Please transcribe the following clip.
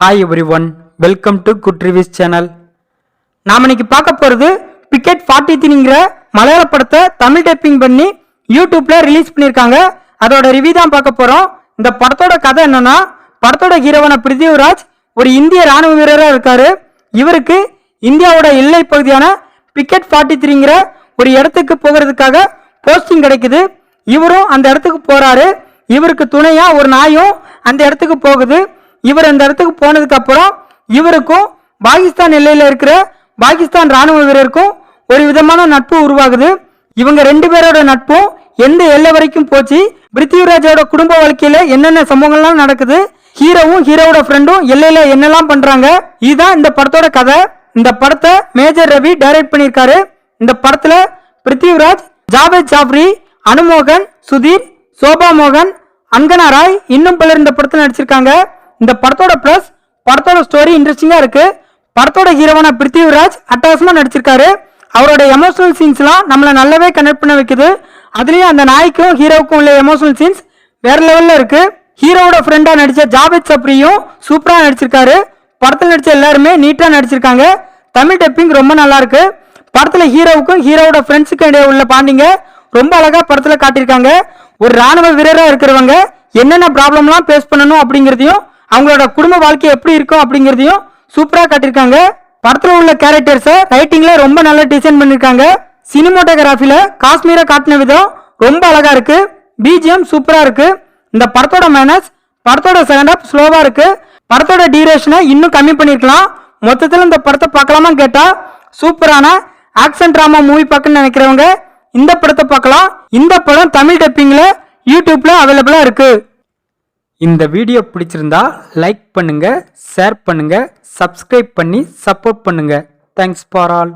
Hi every one, welcome to good reviews channel. நாம் இன்னைக்கு பார்க்க போகிறது பிக்கெட் 43ங்கிற மலையாள படத்தை தமிழ் டைப்பிங் பண்ணி யூடியூப்ல ரிலீஸ் பண்ணியிருக்காங்க. அதோட ரிவ்யூ தான் பார்க்க போகிறோம். இந்த படத்தோட கதை என்னன்னா, படத்தோட ஹீரோவான பிருத்திவிராஜ் ஒரு இந்திய ராணுவ வீரராக இருக்காரு. இவருக்கு இந்தியாவோட எல்லை பகுதியான பிக்கெட் 43ங்கிற ஒரு இடத்துக்கு போகிறதுக்காக போஸ்டிங் கிடைக்குது. இவரும் அந்த இடத்துக்கு போறாரு. இவருக்கு துணையா ஒரு நாயும் அந்த இடத்துக்கு போகுது. இவர் அந்த இடத்துக்கு போனதுக்கு அப்புறம் இவருக்கும் பாகிஸ்தான் எல்லையில இருக்கிற பாகிஸ்தான் ராணுவ வீரருக்கும் ஒரு விதமான நட்பு உருவாகுது. இவங்க ரெண்டு பேரோட நட்பும் எந்த எல்லை வரைக்கும் போச்சு, பிருத்திவிராஜோட குடும்ப வாழ்க்கையில என்னென்ன சம்பவங்கள்லாம் நடக்குது, ஹீரோவும் ஹீரோவோட ஃப்ரெண்டும் எல்லையில என்னெல்லாம் பண்றாங்க, இதுதான் இந்த படத்தோட கதை. இந்த படத்தை மேஜர் ரவி டைரக்ட் பண்ணியிருக்காரு. இந்த படத்துல பிருத்திவிராஜ், ஜாவேத் ஜாஃப்ரி, அனுமோகன், சுதீர், சோபா மோகன், அங்கனா ராய் இன்னும் பலர் இந்த படத்தில் நடிச்சிருக்காங்க. இந்த படத்தோட பிளஸ் படத்தோட ஸ்டோரி இன்ட்ரெஸ்டிங்கா இருக்கு. படத்தோட ஹீரோவான பிருத்திவிராஜ் அட்டகாசமா நடிச்சிருக்காரு. அவரோட எமோஷனல் சீன்ஸ்லாம் நம்மள நல்லாவே கனெக்ட் பண்ண வைக்குது. அதுலயும் அந்த நாய்க்கும் ஹீரோவுக்கும் உள்ள எமோஷனல் சீன்ஸ் வேற லெவல்ல இருக்கு. ஹீரோவோட ஃப்ரெண்டா நடிச்ச ஜாவேத் ஜாஃப்ரியும் சூப்பரா நடிச்சிருக்காரு. படத்தில் நடிச்ச எல்லாருமே நீட்டா நடிச்சிருக்காங்க. தமிழ் டப்பிங் ரொம்ப நல்லா இருக்கு. படத்துல ஹீரோவுக்கும் ஹீரோவோட ஃப்ரெண்ட்ஸுக்கும் இடையே உள்ள பாண்டிங்க ரொம்ப அழகா படத்துல காட்டியிருக்காங்க. ஒரு ராணுவ வீரரா இருக்கிறவங்க என்னென்ன ப்ராப்ளம்லாம் ஃபேஸ் பண்ணணும் அப்படிங்கிறதையும் அவங்களோட குடும்ப வாழ்க்கை எப்படி இருக்கும் அப்படிங்கிறதையும் சூப்பரா காட்டியிருக்காங்க. படத்துல உள்ள கேரக்டர்ஸை ரைட்டிங்ல ரொம்ப நல்லா டிசைன் பண்ணிருக்காங்க. சினிமோட்டோகிராஃபில காஷ்மீரை காட்டின விதம் ரொம்ப அழகா இருக்கு. பிஜிஎம் சூப்பரா இருக்கு. இந்த படத்தோட மைனஸ் படத்தோட செகண்ட் ஹாஃப் ஸ்லோவா இருக்கு. படத்தோட டியூரேஷனை இன்னும் கம்மி பண்ணிருக்கலாம். மொத்தத்தில் இந்த படத்தை பார்க்கலாமா கேட்டா சூப்பரான ஆக்ஷன் டிராமா மூவி பார்க்கணும்னு நினைக்கிறவங்க இந்த படத்தை பார்க்கலாம். இந்த படம் தமிழ் டப்பிங்ல யூடியூப்ல அவைலபிளா இருக்கு. இந்த வீடியோ பிடிச்சிருந்தா லைக் பண்ணுங்க, ஷேர் பண்ணுங்க, சப்ஸ்கிரைப் பண்ணி சப்போர்ட் பண்ணுங்க. Thanks for all.